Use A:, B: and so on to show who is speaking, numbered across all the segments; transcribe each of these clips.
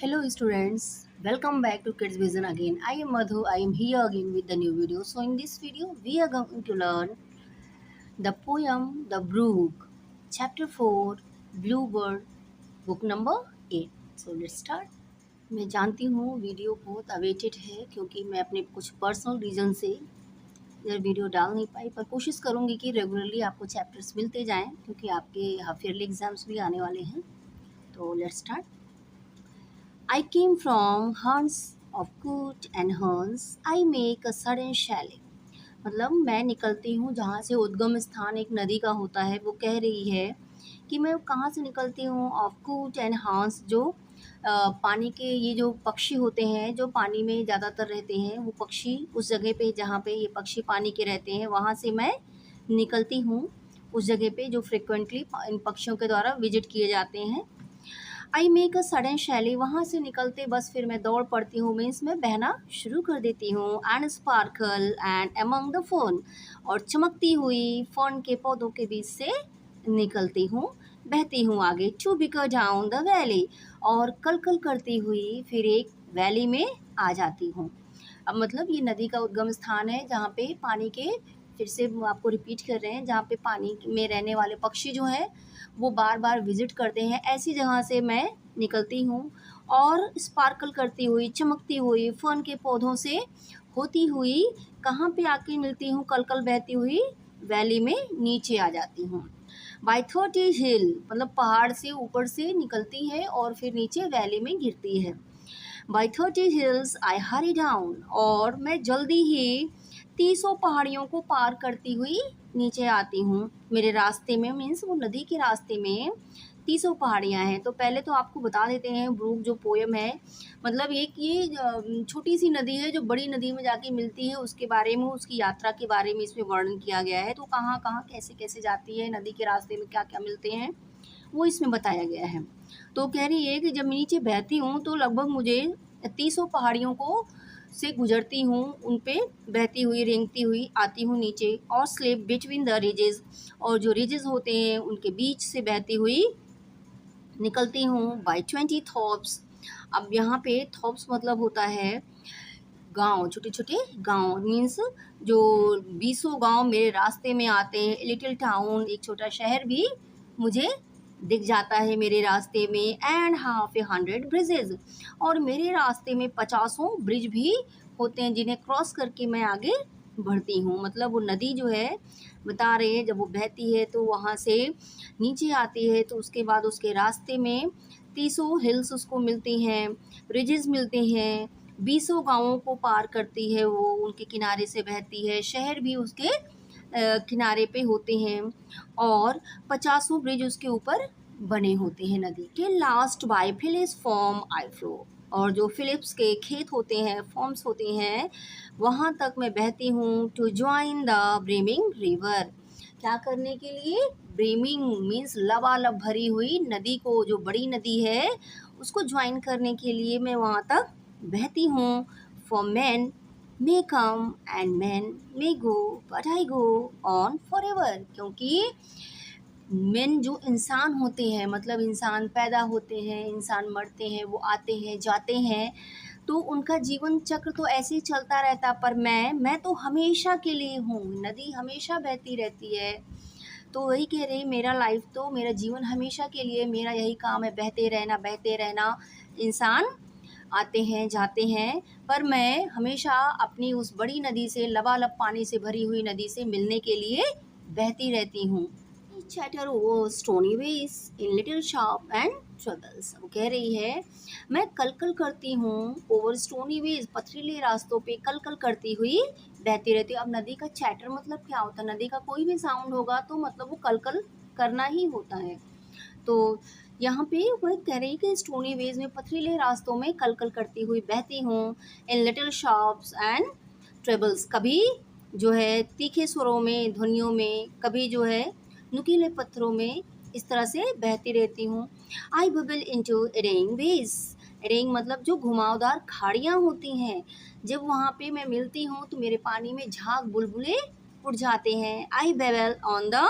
A: Hello students, welcome back to Kids Vision again. I am Madhu. I am here again with the new video. So in this video, we are going to learn the poem The Brook, Chapter 4, Bluebird, book number 8. So let's start. मैं जानती हूँ video बहुत awaited है क्योंकि मैं अपने कुछ personal reason से इधर वीडियो डाल नहीं पाई, पर कोशिश करूँगी कि रेगुलरली आपको चैप्टर्स मिलते जाएं क्योंकि आपके हाफ ईयरली एग्ज़ाम्स भी आने वाले हैं. तो let's start. I came from haunts of coot and horns. I make a sudden sailing. मतलब मैं निकलती हूँ जहाँ से उद्गम स्थान एक नदी का होता है. वो कह रही है कि मैं कहाँ से निकलती हूँ. ऑफ कूट एंड हॉर्न्स, जो पानी के ये जो पक्षी होते हैं जो पानी में ज़्यादातर रहते हैं, वो पक्षी उस जगह पे जहाँ पे ये पक्षी पानी के रहते हैं वहाँ से मैं निकलती हूँ. उस जगह पे जो फ्रिक्वेंटली इन पक्षियों के द्वारा विजिट किए जाते हैं. आई मेक अ सडन शैली, वहाँ से निकलते बस फिर मैं दौड़ पड़ती हूँ, मीन्स मैं बहना शुरू कर देती हूँ. And sparkle and among the phone, और चमकती हुई फर्न के पौधों के बीच से निकलती हूँ, बहती हूँ आगे. To bicker down the valley, और कल कल करती हुई फिर एक वैली में आ जाती हूँ. अब मतलब ये नदी का उद्गम स्थान है जहाँ पे पानी के, फिर से आपको रिपीट कर रहे हैं, जहाँ पे पानी में रहने वाले पक्षी जो हैं वो बार बार विजिट करते हैं. ऐसी जगह से मैं निकलती हूँ और स्पार्कल करती हुई, चमकती हुई फर्न के पौधों से होती हुई कहाँ पे आके मिलती हूँ, कल कल बहती हुई वैली में नीचे आ जाती हूँ. बाई 30 हिल, मतलब पहाड़ से ऊपर से निकलती है और फिर नीचे वैली में गिरती है. By 30 hills I Hari down, और मैं जल्दी ही 30 पहाड़ियों को पार करती हुई नीचे आती हूँ. मेरे रास्ते में, मीन्स वो नदी के रास्ते में 30 पहाड़ियाँ हैं. तो पहले तो आपको बता देते हैं ब्रूक जो पोएम है, मतलब एक ये छोटी सी नदी है जो बड़ी नदी में जाके मिलती है, उसके बारे में, उसकी यात्रा के बारे में इसमें वर्णन किया गया है. तो कहाँ कहाँ कैसे कैसे जाती है, नदी के रास्ते में क्या क्या मिलते हैं, वो इसमें बताया गया है. तो कह रही है कि जब मैं नीचे बहती हूँ तो लगभग मुझे 30 पहाड़ियों को से गुजरती हूँ, उन पे बहती हुई, रेंगती हुई आती हूँ नीचे. और स्लिप बिटवीन द रिजेस, और जो रिजेस होते हैं उनके बीच से बहती हुई निकलती हूँ. बाई 20 थॉप्स, अब यहाँ पे थॉप्स मतलब होता है गांव, छोटे छोटे गांव, मीन्स जो 20 गांव मेरे रास्ते में आते हैं. लिटिल टाउन, एक छोटा शहर भी मुझे दिख जाता है मेरे रास्ते में. एंड हाफ ए 100 ब्रिजेज, और मेरे रास्ते में 50 ब्रिज भी होते हैं जिन्हें क्रॉस करके मैं आगे बढ़ती हूँ. मतलब वो नदी जो है, बता रहे हैं, जब वो बहती है तो वहाँ से नीचे आती है तो उसके बाद उसके रास्ते में 30 हिल्स उसको मिलती हैं, ब्रिजेस मिलते हैं, 20 गांवों को पार करती है वो, उनके किनारे से बहती है. शहर भी उसके किनारे पे होते हैं और 50 ब्रिज उसके ऊपर बने होते हैं नदी के. Last by Philip's farm I flow, और जो फिलिप्स के खेत होते हैं, फॉर्म्स होते हैं, वहाँ तक मैं बहती हूँ. To join the brimming river, क्या करने के लिए, ब्रीमिंग मीन्स लबालब भरी हुई नदी को, जो बड़ी नदी है उसको ज्वाइन करने के लिए मैं वहाँ तक बहती हूँ. For man may come and men may go, but I go on forever, क्योंकि men जो इंसान होते हैं, मतलब इंसान पैदा होते हैं, इंसान मरते हैं, वो आते हैं जाते हैं, तो उनका जीवन चक्र तो ऐसे ही चलता रहता. पर मैं तो हमेशा के लिए हूँ, नदी हमेशा बहती रहती है. तो वही कह रही, मेरा लाइफ तो, मेरा जीवन हमेशा के लिए, मेरा यही काम है, बहते रहना बहते रहना. इंसान आते हैं जाते हैं, पर मैं हमेशा अपनी उस बड़ी नदी से, लबालब पानी से भरी हुई नदी से मिलने के लिए बहती रहती हूँ. चैटर वो stony ways in little shop and troubles, वो कह रही है मैं कल कल करती हूँ ओवर स्टोनी वेज, पथरीले रास्तों पे कल कल करती हुई बहती रहती हूँ. अब नदी का चैटर मतलब क्या होता है, नदी का कोई भी साउंड होगा तो मतलब वो कल कल करना ही होता है. तो यहाँ पे वह कह रही है कि स्टोनी वेज में, पथरीले रास्तों में कल कल करती हुई बहती हूँ. In little shops and trebles, कभी जो है तीखे स्वरों में, ध्वनियों में, कभी जो है नुकीले पत्थरों में, इस तरह से बहती रहती हूँ. आई बबल इनटू एरेंग वेज, एरेंग मतलब जो घुमावदार खाड़ियाँ होती हैं, जब वहाँ पे मैं मिलती हूँ तो मेरे पानी में झाग बुलबुले उड़ जाते हैं. I babble on the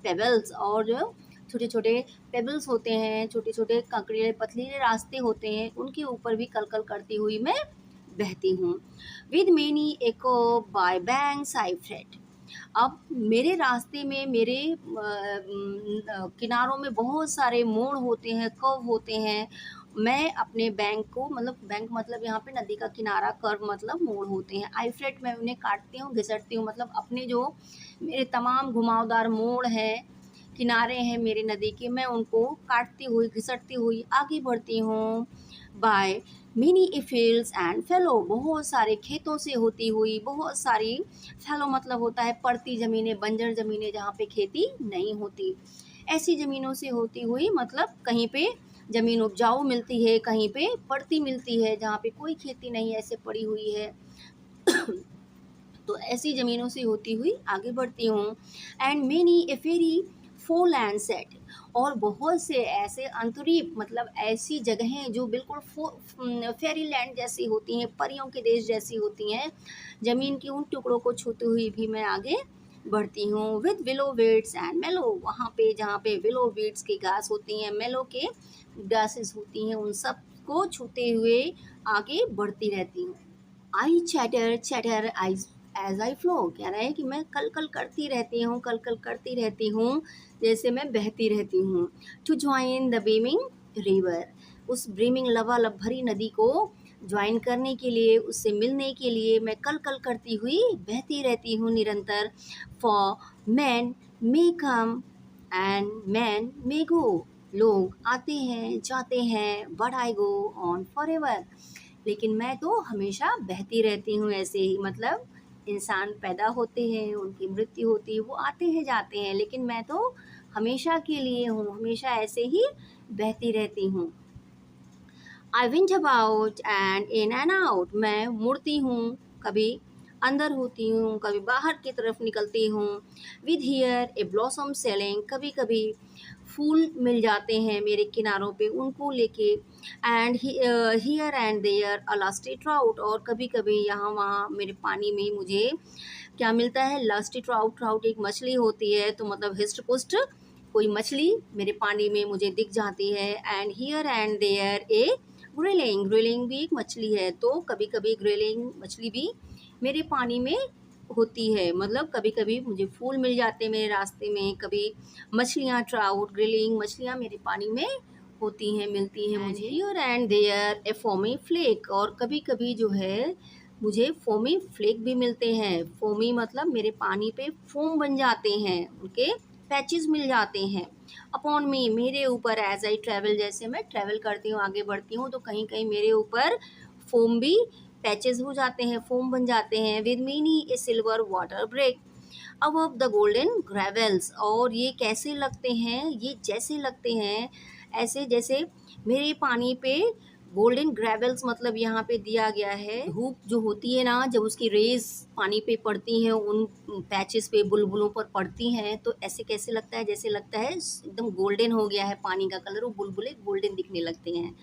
A: pebbles, और जो छोटे छोटे पेबल्स होते हैं, छोटे छोटे कंकड़ीले पथरीले रास्ते होते हैं, उनके ऊपर भी कल कल करती हुई मैं बहती हूँ। With many echo bye banks I freight. अब मेरे रास्ते में मेरे किनारों में बहुत सारे मोड़ होते हैं, कर्व होते हैं। मैं अपने बैंक को, मतलब बैंक मतलब यहाँ पे नदी का किनारा, कर्व मतलब मोड़ होते हैं। आई फ्रेट, मैं उन्हें काटती हूँ, घिसटती हूँ, मतलब अपने जो मेरे तमाम घुमावदार मोड़ हैं, किनारे हैं मेरी नदी के, मैं उनको काटती हुई, घिसटती हुई आगे बढ़ती हूँ। By many fields and fallow, बहुत सारे खेतों से होती हुई, बहुत सारी, फेलो मतलब होता है पड़ती ज़मीनें, बंजर ज़मीनें जहाँ पे खेती नहीं होती, ऐसी ज़मीनों से होती हुई, मतलब कहीं पे ज़मीन उपजाऊ मिलती है, कहीं पे पड़ती मिलती है जहाँ पे कोई खेती नहीं ऐसे पड़ी हुई है। तो ऐसी ज़मीनों से होती हुई आगे बढ़ती हूँ। And many a fairy foreland set, और बहुत से ऐसे अंतरीप, मतलब ऐसी जगहें जो बिल्कुल फेरी लैंड जैसी होती हैं, परियों के देश जैसी होती हैं, ज़मीन के उन टुकड़ों को छूती हुई भी मैं आगे बढ़ती हूँ। विद विलो वीड्स एंड मेलो, वहाँ पे जहाँ पे विलो वीड्स की घास होती हैं, मेलो के ग्रासेस होती हैं, उन सब को छूते हुए आगे बढ़ती रहती हूँ। I chatter chatter I as I flow, कह रहा है कि मैं कल कल करती रहती हूँ, कल कल करती रहती हूँ, जैसे मैं बहती रहती हूँ। To join the beaming river, उस ब्रीमिंग लबालब भरी नदी को ज्वाइन करने के लिए, उससे मिलने के लिए मैं कल कल करती हुई बहती रहती हूँ निरंतर। For men may come and men may go, लोग आते हैं जाते हैं, but I go on forever, लेकिन मैं तो हमेशा बहती रहती हूँ ऐसे ही। मतलब इंसान पैदा होते हैं, उनकी मृत्यु होती है, वो आते हैं जाते हैं, लेकिन मैं तो हमेशा के लिए हूँ, हमेशा ऐसे ही बहती रहती हूँ। I wind about and in and out, मैं मुड़ती हूँ, कभी अंदर होती हूँ, कभी बाहर की तरफ निकलती हूँ। With here A blossom selling, कभी कभी फूल मिल जाते हैं मेरे किनारों पे, उनको लेके। And here and there a lusty trout, और कभी कभी यहाँ वहाँ मेरे पानी में मुझे क्या मिलता है, लस्टी ट्राउट। ट्राउट एक मछली होती है, तो मतलब हिस्ट पुस्ट कोई मछली मेरे पानी में मुझे दिख जाती है। And here and there a grayling, grayling भी एक मछली है, तो कभी कभी ग्रिलिंग मछली भी मेरे पानी में होती है। मतलब कभी कभी मुझे फूल मिल जाते हैं मेरे रास्ते में, कभी मछलियाँ, ट्राउट, ग्रिलिंग मछलियाँ मेरे पानी में होती हैं, मिलती हैं मुझे। Here and there a foamy flake, और कभी कभी जो है मुझे फोमी फ्लेक भी मिलते हैं। फोमी मतलब मेरे पानी पे फोम बन जाते हैं, उनके पैचेस मिल जाते हैं। अपॉन मी, मेरे ऊपर, एज आई ट्रैवल, जैसे मैं ट्रैवल करती हूँ, आगे बढ़ती हूँ, तो कहीं कहीं मेरे ऊपर फोम भी पैचेस हो जाते हैं, फोम बन जाते हैं। With many a silver water break above the golden gravels, और ये कैसे लगते हैं, ये जैसे लगते हैं ऐसे जैसे मेरे पानी पे गोल्डन ग्रेवल्स, मतलब यहाँ पे दिया गया है, धूप जो होती है ना, जब उसकी रेज पानी पे पड़ती हैं, उन पैचेस पे, बुलबुलों पर पड़ती हैं, तो ऐसे कैसे लगता है, जैसे लगता है एकदम गोल्डन हो गया है पानी का कलर, वो बुलबुले गोल्डन दिखने लगते हैं।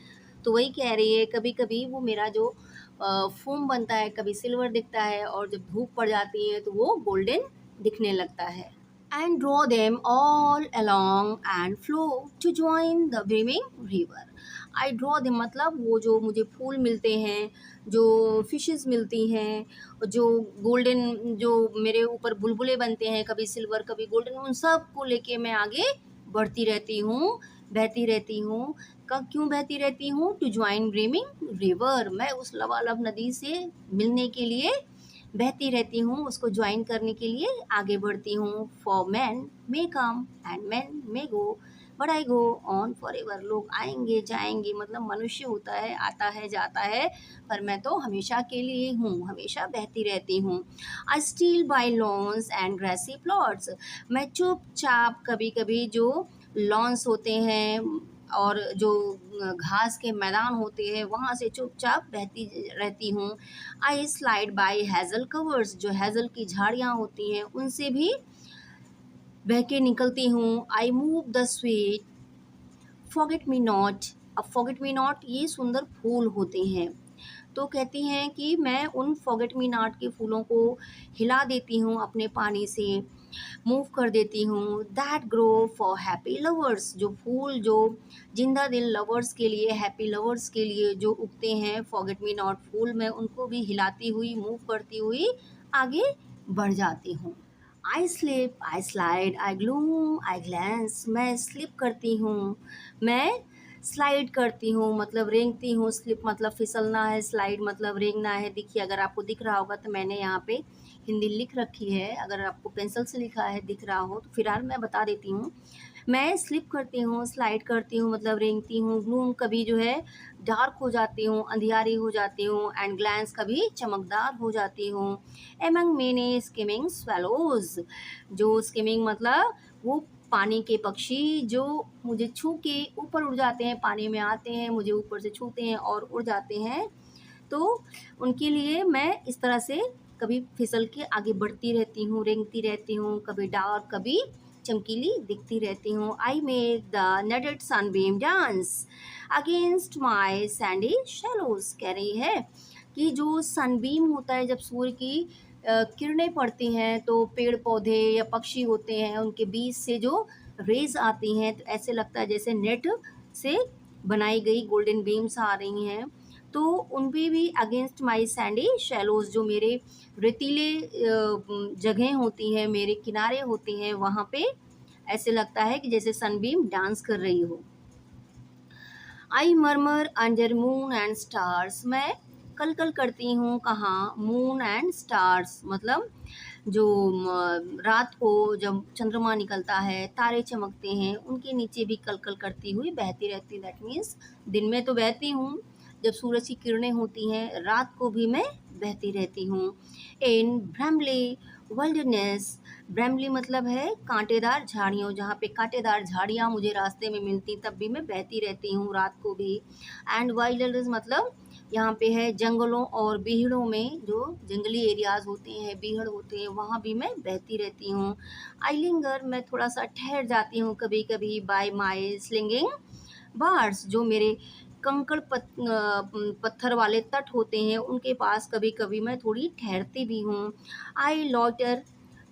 A: तो वही कह रही है, कभी कभी वो मेरा जो फोम बनता है, कभी सिल्वर दिखता है, और जब धूप पड़ जाती है तो वो गोल्डन दिखने लगता है। And draw them all along and flow to join the brimming river. I draw them मतलब वो जो मुझे फूल मिलते हैं, जो फिशेस मिलती हैं, जो गोल्डन, जो मेरे ऊपर बुलबुले बनते हैं, कभी सिल्वर कभी गोल्डन, उन सब को लेके मैं आगे बढ़ती रहती हूँ, बहती रहती हूँ। कब, क्यों बहती रहती हूँ? टू ज्वाइन ब्रीमिंग रिवर, मैं उस लबालब नदी से मिलने के लिए बहती रहती हूँ, उसको ज्वाइन करने के लिए आगे बढ़ती हूँ। For men may come and men may go, but I go on for ever, लोग आएंगे जाएंगे, मतलब मनुष्य होता है, आता है जाता है, पर मैं तो हमेशा के लिए हूँ, हमेशा बहती रहती हूँ। I steal by lawns and grassy plots, मैं चुपचाप, कभी कभी जो लॉन्स होते हैं और जो घास के मैदान होते हैं, वहाँ से चुपचाप बहती रहती हूँ। आई स्लाइड बाई हैज़ल कवर्स, जो हैज़ल की झाड़ियाँ होती हैं उनसे भी बह के निकलती हूँ। I move the sweet forget me not, अब फॉरगेट मी नॉट ये सुंदर फूल होते हैं, तो कहती हैं कि मैं उन फॉरगेट मी नॉट के फूलों को हिला देती हूँ अपने पानी से। मूव कर देती हूँ। That grow for happy lovers, जो फूल जो जिंदा दिल लवर्स के लिए, हैप्पी लवर्स के लिए जो उगते हैं, फॉरगेट मी नॉट फूल, मैं उनको भी हिलाती हुई, मूव करती हुई आगे बढ़ जाती हूँ। आई स्लिप, आई स्लाइड, आई ग्लूम, आई ग्लैंस, मैं स्लिप करती हूँ, मैं स्लाइड करती हूँ, मतलब रेंगती हूँ। स्लिप मतलब फिसलना है, स्लाइड मतलब रेंगना है। देखिए, अगर आपको दिख रहा होगा तो मैंने यहाँ पे हिंदी लिख रखी है, अगर आपको पेंसिल से लिखा है दिख रहा हो तो फिलहाल मैं बता देती हूँ। मैं स्लिप करती हूँ, स्लाइड करती हूँ, मतलब रेंगती हूँ। ग्लूम कभी जो है डार्क हो जाती हूँ, अंधियारी हो जाती हूँ। एंड ग्लैंस कभी चमकदार हो जाती हूँ। एमंग मेनी स्किमिंग स्वेलोज, जो स्किमिंग मतलब वो पानी के पक्षी जो मुझे छू के ऊपर उड़ जाते हैं, पानी में आते हैं, मुझे ऊपर से छूते हैं और उड़ जाते हैं। तो उनके लिए मैं इस तरह से कभी फिसल के आगे बढ़ती रहती हूँ, रेंगती रहती हूँ, कभी डार्क कभी चमकीली दिखती रहती हूँ। I make the नटेड Sunbeam dance against my Sandy shallows, कह रही है कि जो सनबीम होता है, जब सूर्य की किरणें पड़ती हैं तो पेड़ पौधे या पक्षी होते हैं, उनके बीच से जो रेज आती हैं तो ऐसे लगता है जैसे नेट से बनाई गई गोल्डन बीम्स आ रही हैं। तो उन पे भी अगेंस्ट माई सैंडी शैलोज, जो मेरे रेतीले जगह होती हैं, मेरे किनारे होती हैं, वहाँ पे ऐसे लगता है कि जैसे सनबीम डांस कर रही हो। आई मरमर अंडर मून एंड स्टार्स, मैं कल कल करती हूँ कहाँ, मून एंड स्टार्स मतलब जो रात को जब चंद्रमा निकलता है, तारे चमकते हैं, उनके नीचे भी कल कल करती हुई बहती रहती। दैट मीन्स दिन में तो बहती हूँ, जब सूरज की किरणें होती हैं, रात को भी मैं बहती रहती हूँ। इन ब्रह्मली वाइल्डनेस, ब्रह्मली मतलब है कांटेदार झाड़ियों, जहाँ पे कांटेदार झाड़ियाँ मुझे रास्ते में मिलती तब भी मैं बहती रहती हूँ रात को भी। एंड वाइल्डनेस मतलब यहाँ पे है जंगलों और बीहड़ों में, जो जंगली एरियाज होते हैं, बीहड़ होते हैं, वहाँ भी मैं बहती रहती हूँ। आई लिंगर, मैं थोड़ा सा ठहर जाती हूँ कभी कभी। बाय माई स्लिंगिंग बार्स, जो मेरे कंकड़ पत्थर वाले तट होते हैं, उनके पास कभी कभी मैं थोड़ी ठहरती भी हूँ। आई लॉटर,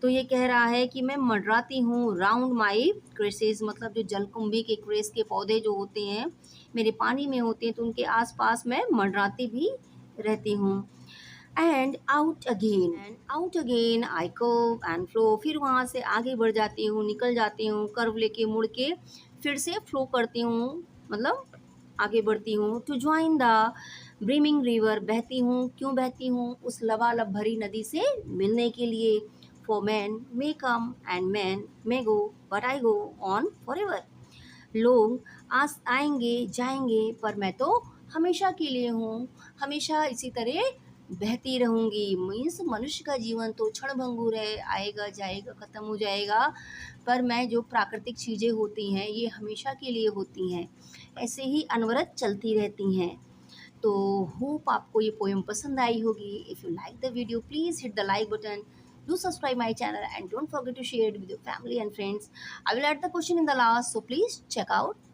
A: तो ये कह रहा है कि मैं मंडराती हूँ। राउंड माई क्रेसेस मतलब जो जलकुंभी के क्रेस के पौधे जो होते हैं मेरे पानी में होते हैं, तो उनके आसपास मैं मंडराती भी रहती हूँ। And out again I curve and flow, फिर वहाँ से आगे बढ़ जाती हूँ, निकल जाती हूँ, कर्व लेके मुड़ के फिर से फ्लो करती हूँ, मतलब आगे बढ़ती हूँ। To join the brimming river, बहती हूँ, क्यों बहती हूँ, उस लबालब भरी नदी से मिलने के लिए। For men may come and men may go but I go on for ever, लोग आज आएंगे जाएंगे पर मैं तो हमेशा के लिए हूँ, हमेशा इसी तरह बहती रहूँगी। मीन्स मनुष्य का जीवन तो क्षणभंगुर है, आएगा जाएगा ख़त्म हो जाएगा, पर मैं जो प्राकृतिक चीज़ें होती हैं ये हमेशा के लिए होती हैं, ऐसे ही अनवरत चलती रहती हैं। तो होप आपको ये पोएम पसंद आई होगी। If you like the video please hit the like button, do subscribe my channel and don't forget to share it with your family and friends. I will add the question in the last, so please check out